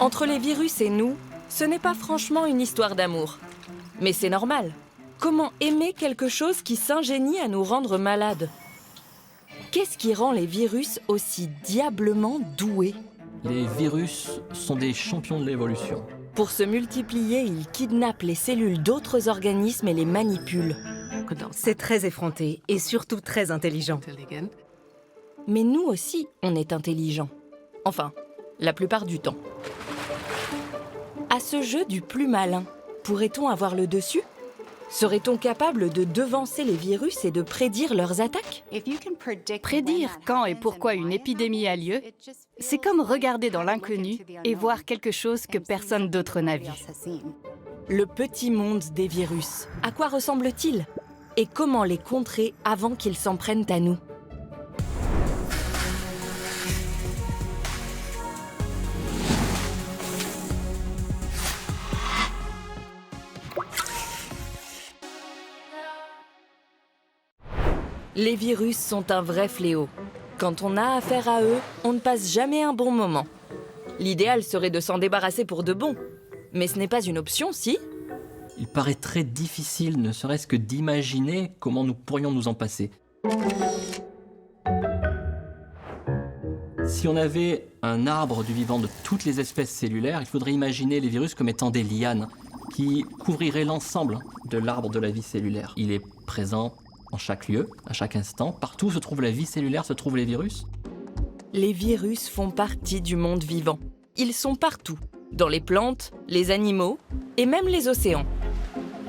Entre les virus et nous, ce n'est pas franchement une histoire d'amour. Mais c'est normal. Comment aimer quelque chose qui s'ingénie à nous rendre malades? Qu'est-ce qui rend les virus aussi diablement doués? Les virus sont des champions de l'évolution. Pour se multiplier, ils kidnappent les cellules d'autres organismes et les manipulent. C'est très effronté et surtout très intelligent. Mais nous aussi, on est intelligents. Enfin, la plupart du temps. À ce jeu du plus malin, pourrait-on avoir le dessus? Serait-on capable de devancer les virus et de prédire leurs attaques? Prédire quand et pourquoi une épidémie a lieu, c'est comme regarder dans l'inconnu et voir quelque chose que personne d'autre n'a vu. Le petit monde des virus, à quoi ressemble-t-il? Et comment les contrer avant qu'ils s'en prennent à nous? Les virus sont un vrai fléau. Quand on a affaire à eux, on ne passe jamais un bon moment. L'idéal serait de s'en débarrasser pour de bon. Mais ce n'est pas une option, si? Il paraît très difficile, ne serait-ce que d'imaginer comment nous pourrions nous en passer. Si on avait un arbre du vivant de toutes les espèces cellulaires, il faudrait imaginer les virus comme étant des lianes qui couvriraient l'ensemble de l'arbre de la vie cellulaire. Il est présent en chaque lieu, à chaque instant. Partout où se trouve la vie cellulaire, se trouvent les virus. Les virus font partie du monde vivant. Ils sont partout, dans les plantes, les animaux et même les océans.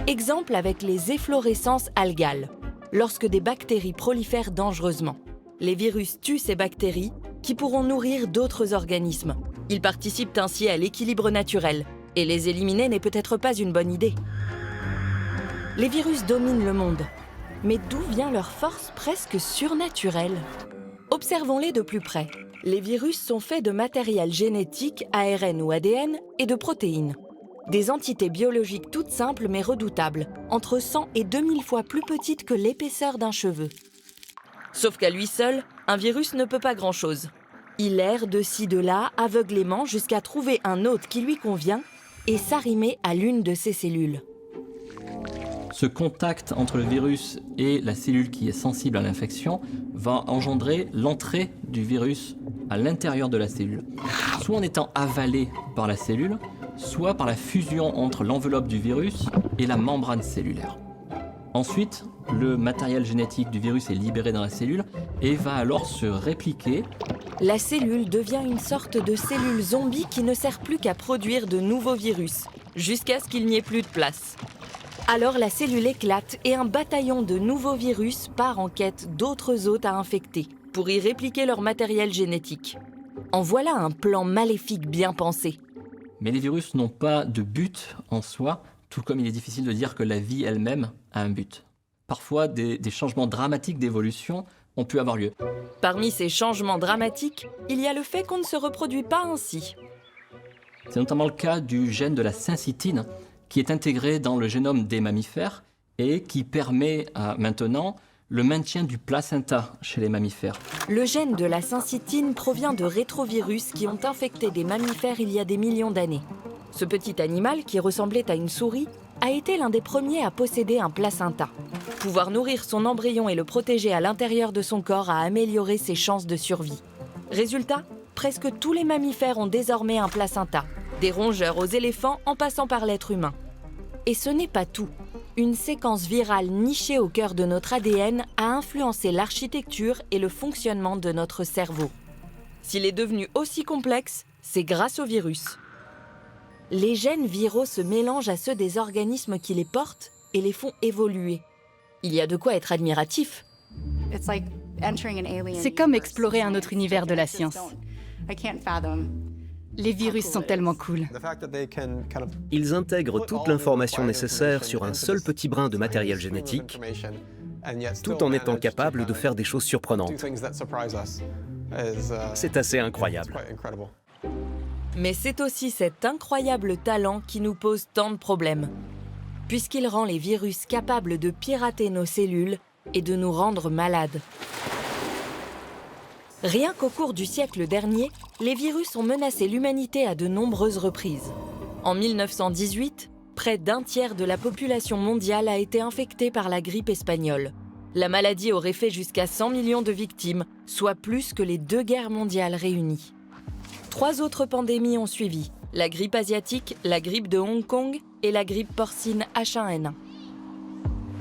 Exemple avec les efflorescences algales, lorsque des bactéries prolifèrent dangereusement. Les virus tuent ces bactéries qui pourront nourrir d'autres organismes. Ils participent ainsi à l'équilibre naturel, et les éliminer n'est peut-être pas une bonne idée. Les virus dominent le monde. Mais d'où vient leur force presque surnaturelle? Observons-les de plus près. Les virus sont faits de matériel génétique, ARN ou ADN, et de protéines. Des entités biologiques toutes simples mais redoutables, entre 100 et 2000 fois plus petites que l'épaisseur d'un cheveu. Sauf qu'à lui seul, un virus ne peut pas grand-chose. Il erre de ci de là, aveuglément, jusqu'à trouver un hôte qui lui convient et s'arrimer à l'une de ses cellules. Ce contact entre le virus et la cellule qui est sensible à l'infection va engendrer l'entrée du virus à l'intérieur de la cellule, soit en étant avalé par la cellule, soit par la fusion entre l'enveloppe du virus et la membrane cellulaire. Ensuite, le matériel génétique du virus est libéré dans la cellule et va alors se répliquer. La cellule devient une sorte de cellule zombie qui ne sert plus qu'à produire de nouveaux virus, jusqu'à ce qu'il n'y ait plus de place. Alors la cellule éclate et un bataillon de nouveaux virus part en quête d'autres hôtes à infecter pour y répliquer leur matériel génétique. En voilà un plan maléfique bien pensé. Mais les virus n'ont pas de but en soi, tout comme il est difficile de dire que la vie elle-même a un but. Parfois, des changements dramatiques d'évolution ont pu avoir lieu. Parmi ces changements dramatiques, il y a le fait qu'on ne se reproduit pas ainsi. C'est notamment le cas du gène de la syncytine, qui est intégré dans le génome des mammifères et qui permet maintenant le maintien du placenta chez les mammifères. Le gène de la syncytine provient de rétrovirus qui ont infecté des mammifères il y a des millions d'années. Ce petit animal, qui ressemblait à une souris, a été l'un des premiers à posséder un placenta. Pouvoir nourrir son embryon et le protéger à l'intérieur de son corps a amélioré ses chances de survie. Résultat, presque tous les mammifères ont désormais un placenta, des rongeurs aux éléphants en passant par l'être humain. Et ce n'est pas tout. Une séquence virale nichée au cœur de notre ADN a influencé l'architecture et le fonctionnement de notre cerveau. S'il est devenu aussi complexe, c'est grâce au virus. Les gènes viraux se mélangent à ceux des organismes qui les portent et les font évoluer. Il y a de quoi être admiratif. C'est comme explorer un autre univers de la science. Les virus sont tellement cool. Ils intègrent toute l'information nécessaire sur un seul petit brin de matériel génétique, tout en étant capables de faire des choses surprenantes. C'est assez incroyable. Mais c'est aussi cet incroyable talent qui nous pose tant de problèmes, puisqu'il rend les virus capables de pirater nos cellules et de nous rendre malades. Rien qu'au cours du siècle dernier, les virus ont menacé l'humanité à de nombreuses reprises. En 1918, près d'un tiers de la population mondiale a été infectée par la grippe espagnole. La maladie aurait fait jusqu'à 100 millions de victimes, soit plus que les 2 guerres mondiales réunies. 3 autres pandémies ont suivi, la grippe asiatique, la grippe de Hong Kong et la grippe porcine H1N1.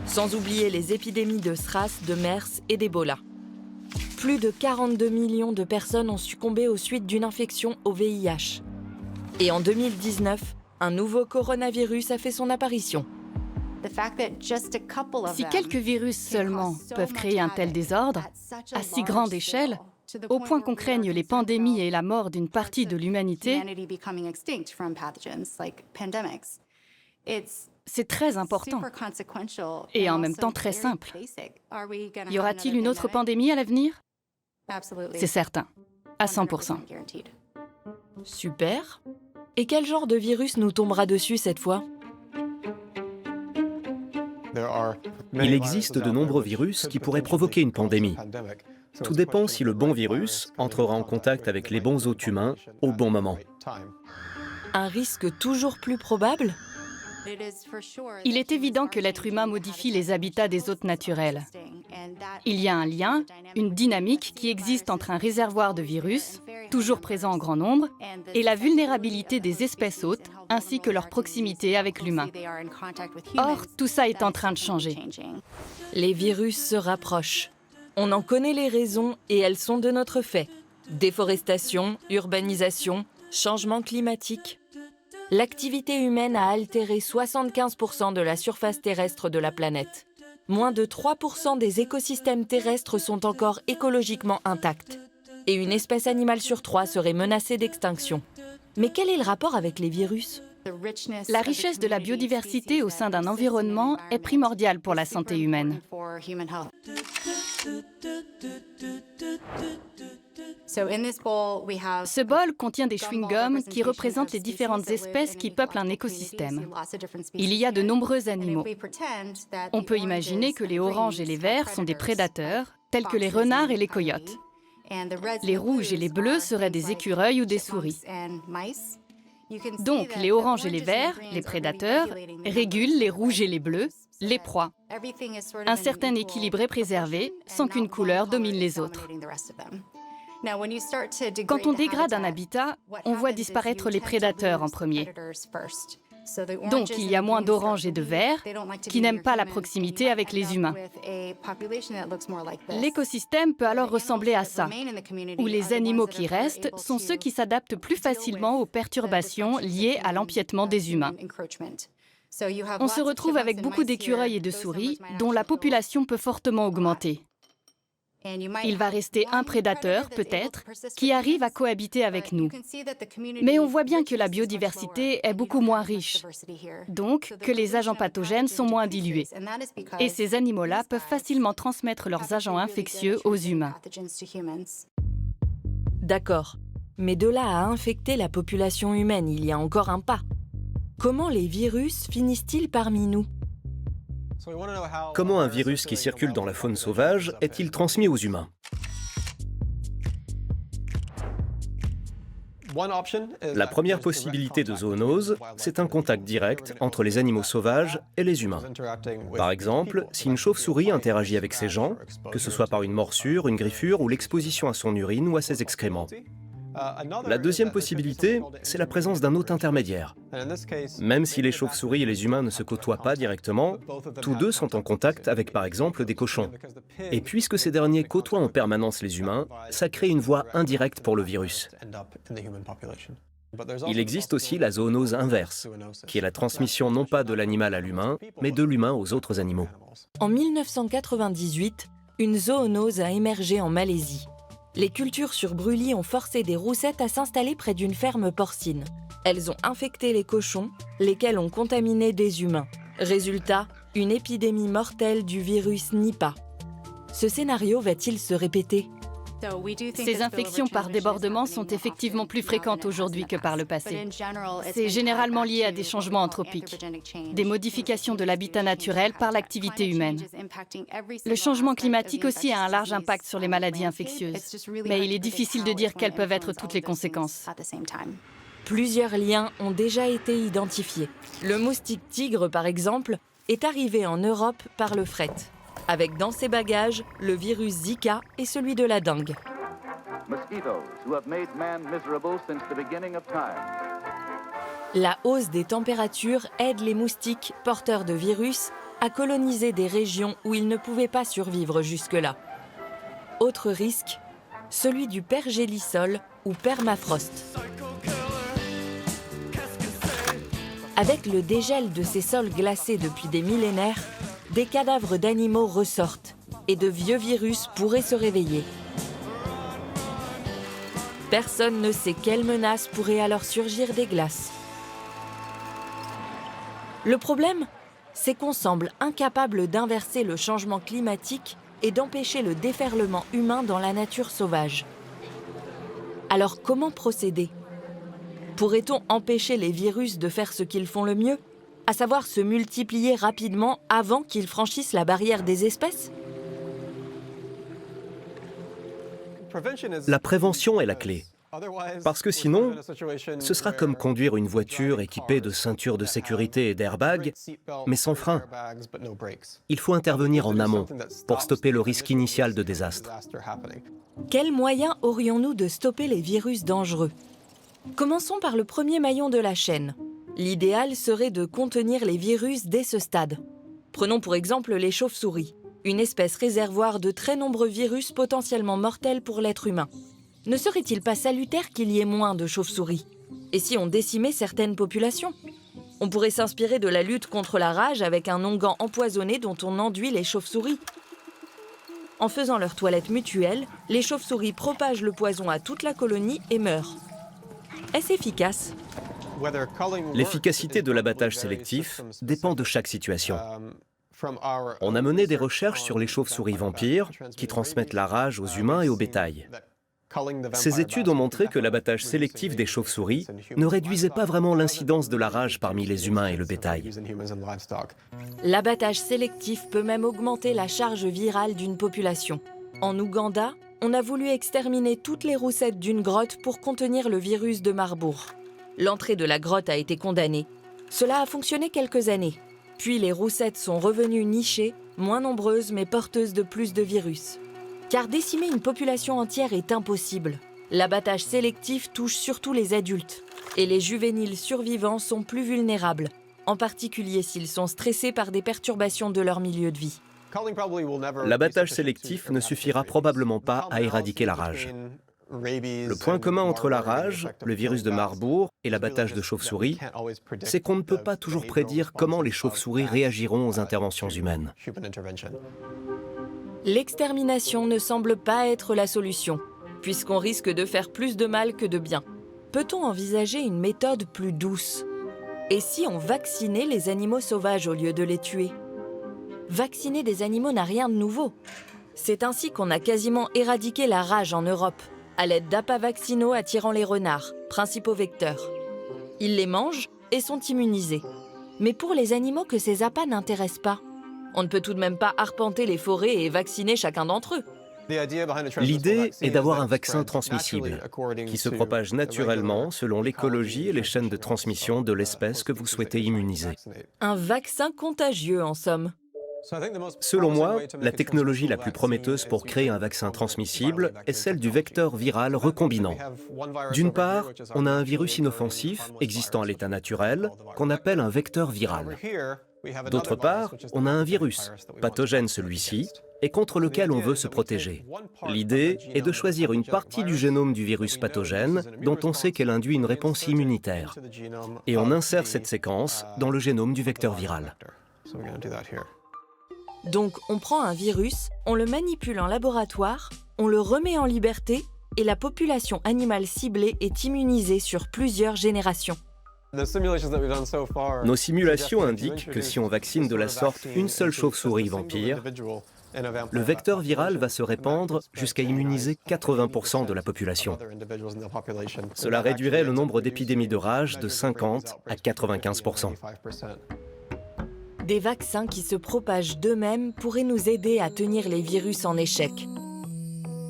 Sans oublier les épidémies de SRAS, de MERS et d'Ebola. Plus de 42 millions de personnes ont succombé aux suites d'une infection au VIH. Et en 2019, un nouveau coronavirus a fait son apparition. Si quelques virus seulement peuvent créer un tel désordre, à si grande échelle, au point qu'on craigne les pandémies et la mort d'une partie de l'humanité, c'est très important et en même temps très simple. Y aura-t-il une autre pandémie à l'avenir? C'est certain, à 100%. Super. Et quel genre de virus nous tombera dessus cette fois? Il existe de nombreux virus qui pourraient provoquer une pandémie. Tout dépend si le bon virus entrera en contact avec les bons hôtes humains au bon moment. Un risque toujours plus probable? Il est évident que l'être humain modifie les habitats des hôtes naturels. Il y a un lien, une dynamique qui existe entre un réservoir de virus, toujours présent en grand nombre, et la vulnérabilité des espèces hôtes, ainsi que leur proximité avec l'humain. Or, tout ça est en train de changer. Les virus se rapprochent. On en connaît les raisons et elles sont de notre fait. Déforestation, urbanisation, changement climatique. L'activité humaine a altéré 75% de la surface terrestre de la planète. Moins de 3% des écosystèmes terrestres sont encore écologiquement intacts. Et une espèce animale sur 3 serait menacée d'extinction. Mais quel est le rapport avec les virus? La richesse de la biodiversité au sein d'un environnement est primordiale pour la santé humaine. Ce bol contient des chewing-gums qui représentent les différentes espèces qui peuplent un écosystème. Il y a de nombreux animaux. On peut imaginer que les oranges et les verts sont des prédateurs, tels que les renards et les coyotes. Les rouges et les bleus seraient des écureuils ou des souris. Donc, les oranges et les verts, les prédateurs, régulent les rouges et les bleus, les proies. Un certain équilibre est préservé, sans qu'une couleur domine les autres. Quand on dégrade un habitat, on voit disparaître les prédateurs en premier. Donc, il y a moins d'oranges et de verts qui n'aiment pas la proximité avec les humains. L'écosystème peut alors ressembler à ça, où les animaux qui restent sont ceux qui s'adaptent plus facilement aux perturbations liées à l'empiètement des humains. On se retrouve avec beaucoup d'écureuils et de souris, dont la population peut fortement augmenter. Il va rester un prédateur, peut-être, qui arrive à cohabiter avec nous. Mais on voit bien que la biodiversité est beaucoup moins riche, donc que les agents pathogènes sont moins dilués. Et ces animaux-là peuvent facilement transmettre leurs agents infectieux aux humains. D'accord, mais de là à infecter la population humaine, il y a encore un pas. Comment les virus finissent-ils parmi nous? Comment un virus qui circule dans la faune sauvage est-il transmis aux humains? La première possibilité de zoonose, c'est un contact direct entre les animaux sauvages et les humains. Par exemple, si une chauve-souris interagit avec ses gens, que ce soit par une morsure, une griffure ou l'exposition à son urine ou à ses excréments. La deuxième possibilité, c'est la présence d'un hôte intermédiaire. Même si les chauves-souris et les humains ne se côtoient pas directement, tous deux sont en contact avec par exemple des cochons. Et puisque ces derniers côtoient en permanence les humains, ça crée une voie indirecte pour le virus. Il existe aussi la zoonose inverse, qui est la transmission non pas de l'animal à l'humain, mais de l'humain aux autres animaux. En 1998, une zoonose a émergé en Malaisie. Les cultures sur brûlis ont forcé des roussettes à s'installer près d'une ferme porcine. Elles ont infecté les cochons, lesquels ont contaminé des humains. Résultat, une épidémie mortelle du virus Nipah. Ce scénario va-t-il se répéter? Ces infections par débordement sont effectivement plus fréquentes aujourd'hui que par le passé. C'est généralement lié à des changements anthropiques, des modifications de l'habitat naturel par l'activité humaine. Le changement climatique aussi a un large impact sur les maladies infectieuses, mais il est difficile de dire quelles peuvent être toutes les conséquences. Plusieurs liens ont déjà été identifiés. Le moustique tigre, par exemple, est arrivé en Europe par le fret, avec dans ses bagages le virus Zika et celui de la dengue. La hausse des températures aide les moustiques porteurs de virus à coloniser des régions où ils ne pouvaient pas survivre jusque-là. Autre risque, celui du pergélisol ou permafrost. Avec le dégel de ces sols glacés depuis des millénaires, des cadavres d'animaux ressortent et de vieux virus pourraient se réveiller. Personne ne sait quelle menace pourrait alors surgir des glaces. Le problème, c'est qu'on semble incapable d'inverser le changement climatique et d'empêcher le déferlement humain dans la nature sauvage. Alors comment procéder ? Pourrait-on empêcher les virus de faire ce qu'ils font le mieux, à savoir se multiplier rapidement avant qu'ils franchissent la barrière des espèces ? La prévention est la clé. Parce que sinon, ce sera comme conduire une voiture équipée de ceintures de sécurité et d'airbags, mais sans frein. Il faut intervenir en amont pour stopper le risque initial de désastre. Quels moyens aurions-nous de stopper les virus dangereux ? Commençons par le premier maillon de la chaîne. L'idéal serait de contenir les virus dès ce stade. Prenons pour exemple les chauves-souris, une espèce réservoir de très nombreux virus potentiellement mortels pour l'être humain. Ne serait-il pas salutaire qu'il y ait moins de chauves-souris ? Et si on décimait certaines populations ? On pourrait s'inspirer de la lutte contre la rage avec un onguent empoisonné dont on enduit les chauves-souris. En faisant leur toilette mutuelle, les chauves-souris propagent le poison à toute la colonie et meurent. Est-ce efficace ? L'efficacité de l'abattage sélectif dépend de chaque situation. On a mené des recherches sur les chauves-souris vampires qui transmettent la rage aux humains et au bétail. Ces études ont montré que l'abattage sélectif des chauves-souris ne réduisait pas vraiment l'incidence de la rage parmi les humains et le bétail. L'abattage sélectif peut même augmenter la charge virale d'une population. En Ouganda, on a voulu exterminer toutes les roussettes d'une grotte pour contenir le virus de Marburg. L'entrée de la grotte a été condamnée. Cela a fonctionné quelques années. Puis les roussettes sont revenues nichées, moins nombreuses mais porteuses de plus de virus. Car décimer une population entière est impossible. L'abattage sélectif touche surtout les adultes. Et les juvéniles survivants sont plus vulnérables, en particulier s'ils sont stressés par des perturbations de leur milieu de vie. L'abattage sélectif ne suffira probablement pas à éradiquer la rage. Le point commun entre la rage, le virus de Marburg et l'abattage de chauves-souris, c'est qu'on ne peut pas toujours prédire comment les chauves-souris réagiront aux interventions humaines. L'extermination ne semble pas être la solution, puisqu'on risque de faire plus de mal que de bien. Peut-on envisager une méthode plus douce ? Et si on vaccinait les animaux sauvages au lieu de les tuer ? Vacciner des animaux n'a rien de nouveau. C'est ainsi qu'on a quasiment éradiqué la rage en Europe, à l'aide d'appâts vaccinaux attirant les renards, principaux vecteurs. Ils les mangent et sont immunisés. Mais pour les animaux que ces appâts n'intéressent pas, on ne peut tout de même pas arpenter les forêts et vacciner chacun d'entre eux. L'idée est d'avoir un vaccin transmissible, qui se propage naturellement selon l'écologie et les chaînes de transmission de l'espèce que vous souhaitez immuniser. Un vaccin contagieux, en somme. Selon moi, la technologie la plus prometteuse pour créer un vaccin transmissible est celle du vecteur viral recombinant. D'une part, on a un virus inoffensif existant à l'état naturel qu'on appelle un vecteur viral. D'autre part, on a un virus, pathogène celui-ci, et contre lequel on veut se protéger. L'idée est de choisir une partie du génome du virus pathogène dont on sait qu'elle induit une réponse immunitaire. Et on insère cette séquence dans le génome du vecteur viral. Donc on prend un virus, on le manipule en laboratoire, on le remet en liberté et la population animale ciblée est immunisée sur plusieurs générations. Nos simulations indiquent que si on vaccine de la sorte une seule chauve-souris vampire, Le vecteur viral va se répandre jusqu'à immuniser 80% de la population. Cela réduirait le nombre d'épidémies de rage de 50 à 95%. Des vaccins qui se propagent d'eux-mêmes pourraient nous aider à tenir les virus en échec.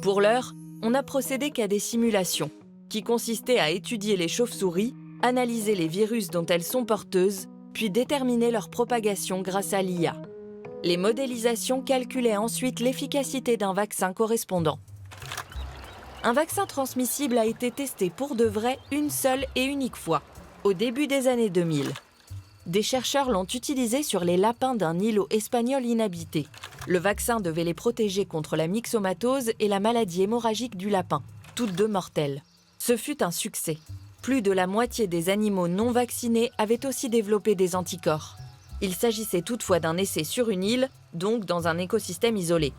Pour l'heure, on n'a procédé qu'à des simulations, qui consistaient à étudier les chauves-souris, analyser les virus dont elles sont porteuses, puis déterminer leur propagation grâce à l'IA. Les modélisations calculaient ensuite l'efficacité d'un vaccin correspondant. Un vaccin transmissible a été testé pour de vrai une seule et unique fois, au début des années 2000. Des chercheurs l'ont utilisé sur les lapins d'un îlot espagnol inhabité. Le vaccin devait les protéger contre la myxomatose et la maladie hémorragique du lapin, toutes deux mortelles. Ce fut un succès. Plus de la moitié des animaux non vaccinés avaient aussi développé des anticorps. Il s'agissait toutefois d'un essai sur une île, donc dans un écosystème isolé.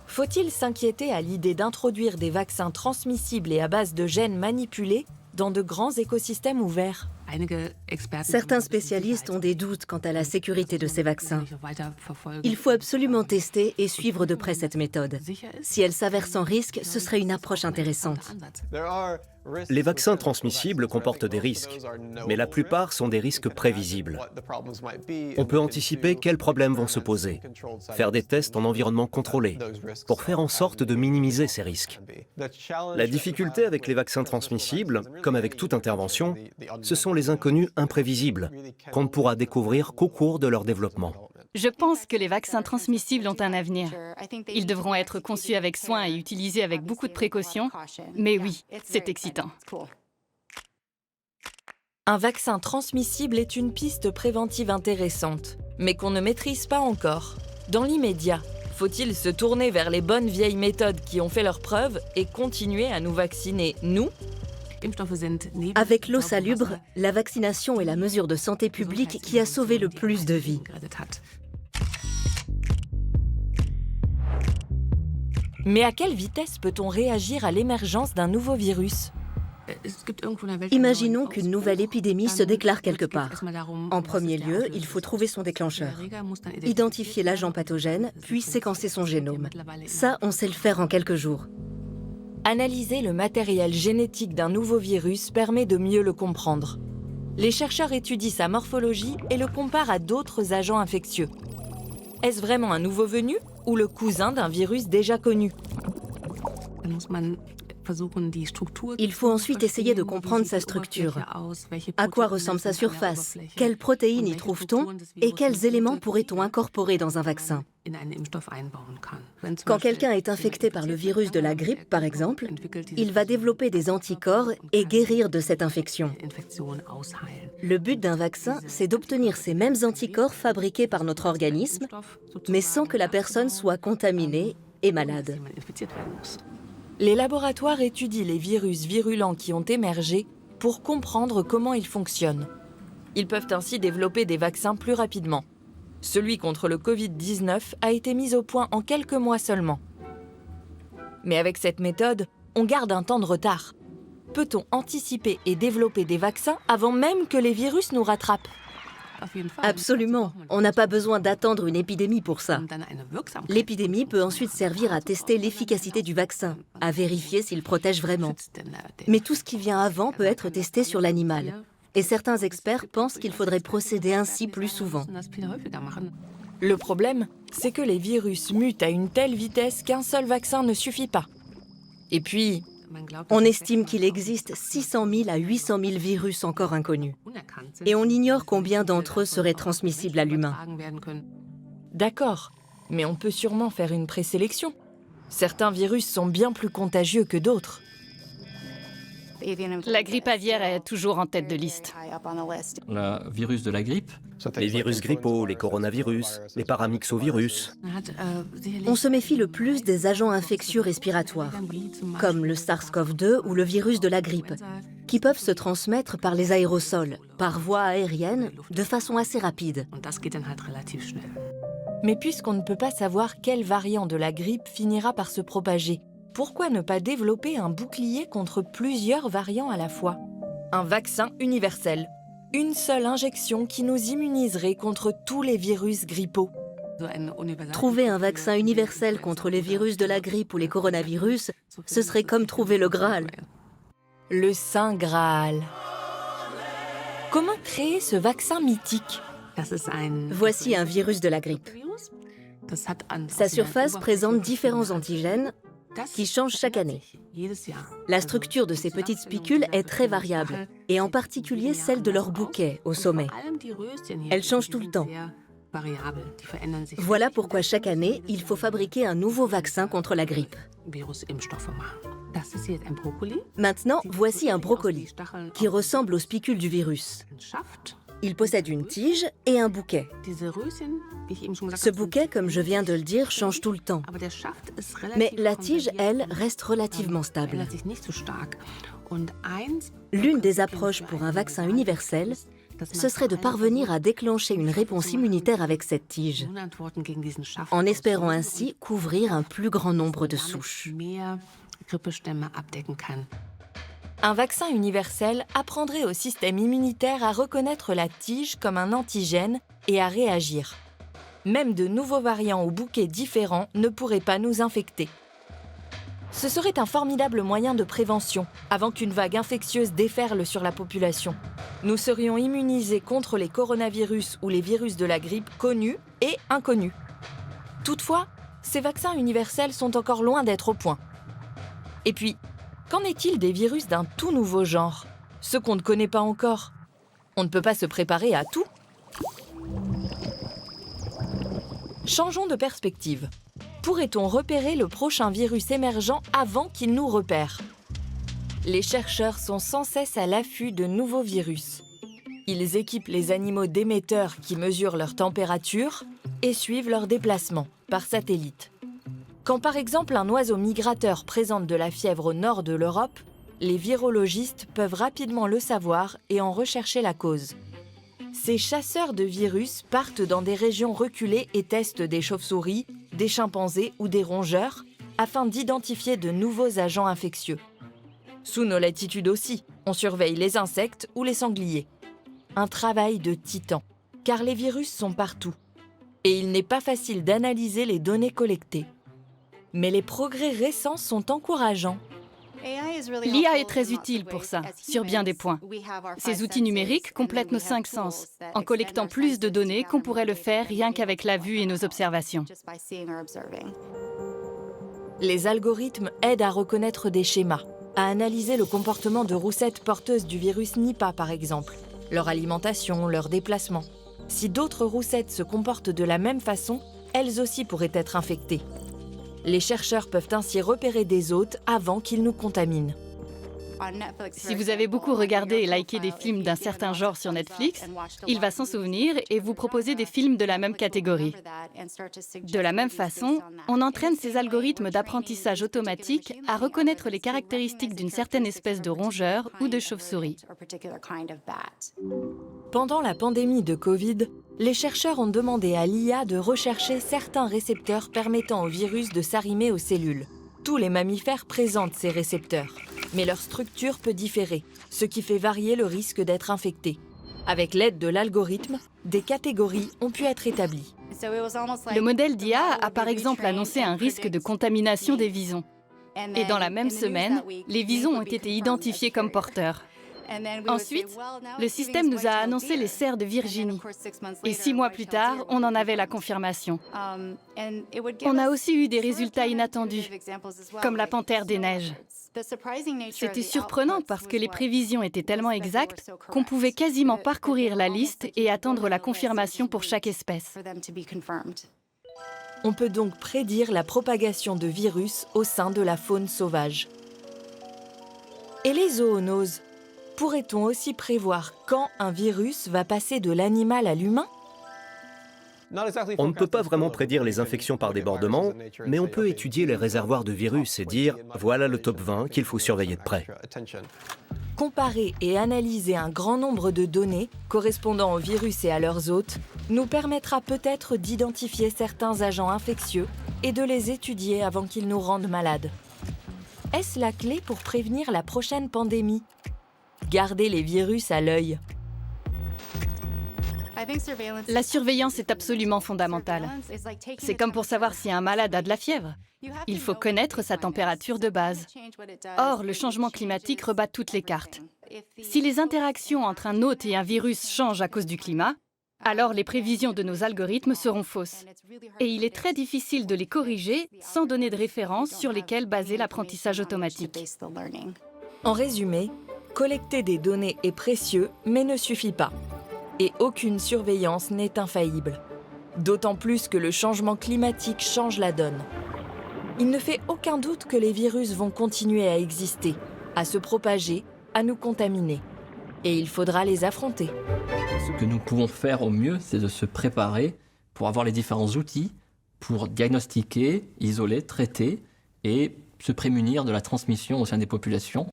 Faut-il s'inquiéter à l'idée d'introduire des vaccins transmissibles et à base de gènes manipulés dans de grands écosystèmes ouverts ? Certains spécialistes ont des doutes quant à la sécurité de ces vaccins. Il faut absolument tester et suivre de près cette méthode. Si elle s'avère sans risque, ce serait une approche intéressante. Les vaccins transmissibles comportent des risques, mais la plupart sont des risques prévisibles. On peut anticiper quels problèmes vont se poser, faire des tests en environnement contrôlé, pour faire en sorte de minimiser ces risques. La difficulté avec les vaccins transmissibles, comme avec toute intervention, ce sont les inconnus imprévisibles, qu'on ne pourra découvrir qu'au cours de leur développement. Je pense que les vaccins transmissibles ont un avenir. Ils devront être conçus avec soin et utilisés avec beaucoup de précautions, mais oui, c'est excitant. Un vaccin transmissible est une piste préventive intéressante, mais qu'on ne maîtrise pas encore. Dans l'immédiat, faut-il se tourner vers les bonnes vieilles méthodes qui ont fait leurs preuves et continuer à nous vacciner, nous ? Avec l'eau salubre, la vaccination est la mesure de santé publique qui a sauvé le plus de vies. Mais à quelle vitesse peut-on réagir à l'émergence d'un nouveau virus ? Imaginons qu'une nouvelle épidémie se déclare quelque part. En premier lieu, il faut trouver son déclencheur, identifier l'agent pathogène, puis séquencer son génome. Ça, on sait le faire en quelques jours. Analyser le matériel génétique d'un nouveau virus permet de mieux le comprendre. Les chercheurs étudient sa morphologie et le comparent à d'autres agents infectieux. Est-ce vraiment un nouveau venu ou le cousin d'un virus déjà connu ? Il faut ensuite essayer de comprendre sa structure. À quoi ressemble sa surface? Quelles protéines y trouve-t-on? Et quels éléments pourrait-on incorporer dans un vaccin? Quand quelqu'un est infecté par le virus de la grippe, par exemple, il va développer des anticorps et guérir de cette infection. Le but d'un vaccin, c'est d'obtenir ces mêmes anticorps fabriqués par notre organisme, mais sans que la personne soit contaminée et malade. Les laboratoires étudient les virus virulents qui ont émergé pour comprendre comment ils fonctionnent. Ils peuvent ainsi développer des vaccins plus rapidement. Celui contre le Covid-19 a été mis au point en quelques mois seulement. Mais avec cette méthode, on garde un temps de retard. Peut-on anticiper et développer des vaccins avant même que les virus nous rattrapent ? Absolument. On n'a pas besoin d'attendre une épidémie pour ça. L'épidémie peut ensuite servir à tester l'efficacité du vaccin, à vérifier s'il protège vraiment. Mais tout ce qui vient avant peut être testé sur l'animal. Et certains experts pensent qu'il faudrait procéder ainsi plus souvent. Le problème, c'est que les virus mutent à une telle vitesse qu'un seul vaccin ne suffit pas. Et puis, on estime qu'il existe 600 000 à 800 000 virus encore inconnus. Et on ignore combien d'entre eux seraient transmissibles à l'humain. D'accord, mais on peut sûrement faire une présélection. Certains virus sont bien plus contagieux que d'autres. La grippe aviaire est toujours en tête de liste. Le virus de la grippe, Les virus grippaux, les coronavirus, les paramyxovirus. On se méfie le plus des agents infectieux respiratoires, comme le SARS-CoV-2 ou le virus de la grippe, qui peuvent se transmettre par les aérosols, par voie aérienne, de façon assez rapide. Mais puisqu'on ne peut pas savoir quel variant de la grippe finira par se propager, pourquoi ne pas développer un bouclier contre plusieurs variants à la fois ? Un vaccin universel. Une seule injection qui nous immuniserait contre tous les virus grippaux. Trouver un vaccin universel contre les virus de la grippe ou les coronavirus, ce serait comme trouver le Graal. Le Saint Graal. Comment créer ce vaccin mythique? Voici un virus de la grippe. Sa surface présente différents antigènes qui changent chaque année. La structure de ces petites spicules est très variable, et en particulier celle de leur bouquet au sommet. Elle change tout le temps. Voilà pourquoi chaque année, il faut fabriquer un nouveau vaccin contre la grippe. Maintenant, voici un brocoli qui ressemble aux spicules du virus. Il possède une tige et un bouquet. Ce bouquet, comme je viens de le dire, change tout le temps. Mais la tige, elle, reste relativement stable. L'une des approches pour un vaccin universel, ce serait de parvenir à déclencher une réponse immunitaire avec cette tige, en espérant ainsi couvrir un plus grand nombre de souches. Un vaccin universel apprendrait au système immunitaire à reconnaître la tige comme un antigène et à réagir. Même de nouveaux variants ou bouquets différents ne pourraient pas nous infecter. Ce serait un formidable moyen de prévention avant qu'une vague infectieuse déferle sur la population. Nous serions immunisés contre les coronavirus ou les virus de la grippe connus et inconnus. Toutefois, ces vaccins universels sont encore loin d'être au point. Et puis, qu'en est-il des virus d'un tout nouveau genre, ceux qu'on ne connaît pas encore? On ne peut pas se préparer à tout. Changeons de perspective. Pourrait-on repérer le prochain virus émergent avant qu'il nous repère? Les chercheurs sont sans cesse à l'affût de nouveaux virus. Ils équipent les animaux d'émetteurs qui mesurent leur température et suivent leur déplacement par satellite. Quand par exemple un oiseau migrateur présente de la fièvre au nord de l'Europe, les virologistes peuvent rapidement le savoir et en rechercher la cause. Ces chasseurs de virus partent dans des régions reculées et testent des chauves-souris, des chimpanzés ou des rongeurs afin d'identifier de nouveaux agents infectieux. Sous nos latitudes aussi, on surveille les insectes ou les sangliers. Un travail de titan, car les virus sont partout. Et il n'est pas facile d'analyser les données collectées. Mais les progrès récents sont encourageants. L'IA est très utile pour ça, sur bien des points. Ces outils numériques complètent nos 5 sens, en collectant plus de données qu'on pourrait le faire rien qu'avec la vue et nos observations. Les algorithmes aident à reconnaître des schémas, à analyser le comportement de roussettes porteuses du virus Nipah par exemple, leur alimentation, leur déplacement. Si d'autres roussettes se comportent de la même façon, elles aussi pourraient être infectées. Les chercheurs peuvent ainsi repérer des hôtes avant qu'ils nous contaminent. Si vous avez beaucoup regardé et liké des films d'un certain genre sur Netflix, il va s'en souvenir et vous proposer des films de la même catégorie. De la même façon, on entraîne ces algorithmes d'apprentissage automatique à reconnaître les caractéristiques d'une certaine espèce de rongeur ou de chauve-souris. Pendant la pandémie de Covid, les chercheurs ont demandé à l'IA de rechercher certains récepteurs permettant au virus de s'arrimer aux cellules. Tous les mammifères présentent ces récepteurs, mais leur structure peut différer, ce qui fait varier le risque d'être infecté. Avec l'aide de l'algorithme, des catégories ont pu être établies. Le modèle d'IA a par exemple annoncé un risque de contamination des visons. Et dans la même semaine, les visons ont été identifiés comme porteurs. Ensuite, le système nous a annoncé les cerfs de Virginie. Et 6 mois plus tard, on en avait la confirmation. On a aussi eu des résultats inattendus, comme la panthère des neiges. C'était surprenant parce que les prévisions étaient tellement exactes qu'on pouvait quasiment parcourir la liste et attendre la confirmation pour chaque espèce. On peut donc prédire la propagation de virus au sein de la faune sauvage. Et les zoonoses? Pourrait-on aussi prévoir quand un virus va passer de l'animal à l'humain? On ne peut pas vraiment prédire les infections par débordement, mais on peut étudier les réservoirs de virus et dire « voilà le top 20 qu'il faut surveiller de près ». Comparer et analyser un grand nombre de données correspondant aux virus et à leurs hôtes nous permettra peut-être d'identifier certains agents infectieux et de les étudier avant qu'ils nous rendent malades. Est-ce la clé pour prévenir la prochaine pandémie? Garder les virus à l'œil. La surveillance est absolument fondamentale. C'est comme pour savoir si un malade a de la fièvre. Il faut connaître sa température de base. Or, le changement climatique rebat toutes les cartes. Si les interactions entre un hôte et un virus changent à cause du climat, alors les prévisions de nos algorithmes seront fausses. Et il est très difficile de les corriger sans donner de références sur lesquelles baser l'apprentissage automatique. En résumé, collecter des données est précieux, mais ne suffit pas. Et aucune surveillance n'est infaillible. D'autant plus que le changement climatique change la donne. Il ne fait aucun doute que les virus vont continuer à exister, à se propager, à nous contaminer. Et il faudra les affronter. Ce que nous pouvons faire au mieux, c'est de se préparer pour avoir les différents outils pour diagnostiquer, isoler, traiter et se prémunir de la transmission au sein des populations.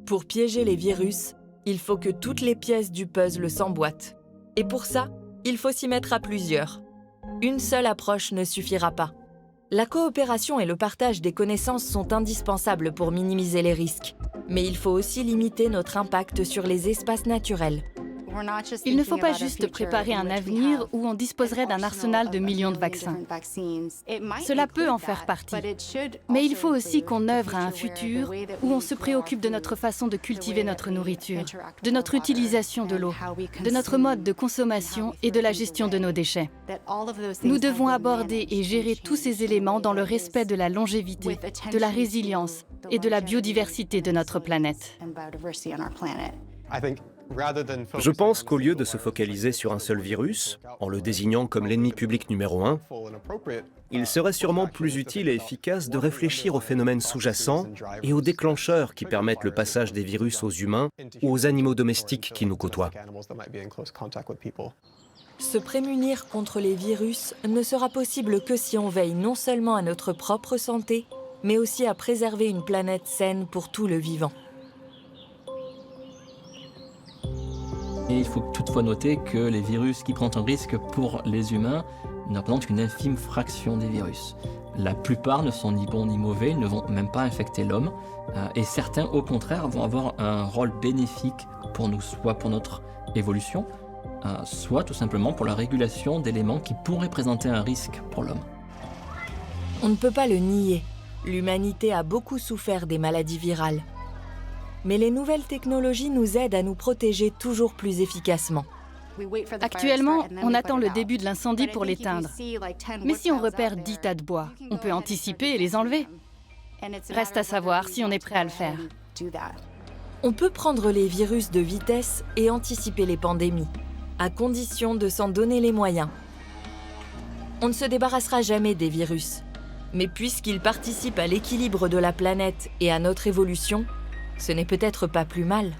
Pour piéger les virus, il faut que toutes les pièces du puzzle s'emboîtent. Et pour ça, il faut s'y mettre à plusieurs. Une seule approche ne suffira pas. La coopération et le partage des connaissances sont indispensables pour minimiser les risques. Mais il faut aussi limiter notre impact sur les espaces naturels. Il ne faut pas juste préparer un avenir où on disposerait d'un arsenal de millions de vaccins. Cela peut en faire partie. Mais il faut aussi qu'on œuvre à un futur où on se préoccupe de notre façon de cultiver notre nourriture, de notre utilisation de l'eau, de notre mode de consommation et de la gestion de nos déchets. Nous devons aborder et gérer tous ces éléments dans le respect de la longévité, de la résilience et de la biodiversité de notre planète. Je pense qu'au lieu de se focaliser sur un seul virus, en le désignant comme l'ennemi public numéro 1, il serait sûrement plus utile et efficace de réfléchir aux phénomènes sous-jacents et aux déclencheurs qui permettent le passage des virus aux humains ou aux animaux domestiques qui nous côtoient. Se prémunir contre les virus ne sera possible que si on veille non seulement à notre propre santé, mais aussi à préserver une planète saine pour tout le vivant. Et il faut toutefois noter que les virus qui présentent un risque pour les humains ne représentent qu'une infime fraction des virus. La plupart ne sont ni bons ni mauvais, ils ne vont même pas infecter l'homme. Et certains, au contraire, vont avoir un rôle bénéfique pour nous, soit pour notre évolution, soit tout simplement pour la régulation d'éléments qui pourraient présenter un risque pour l'homme. On ne peut pas le nier. L'humanité a beaucoup souffert des maladies virales. Mais les nouvelles technologies nous aident à nous protéger toujours plus efficacement. Actuellement, on attend le début de l'incendie pour l'éteindre. Mais si on repère 10 tas de bois, on peut anticiper et les enlever. Reste à savoir si on est prêt à le faire. On peut prendre les virus de vitesse et anticiper les pandémies, à condition de s'en donner les moyens. On ne se débarrassera jamais des virus. Mais puisqu'ils participent à l'équilibre de la planète et à notre évolution, ce n'est peut-être pas plus mal.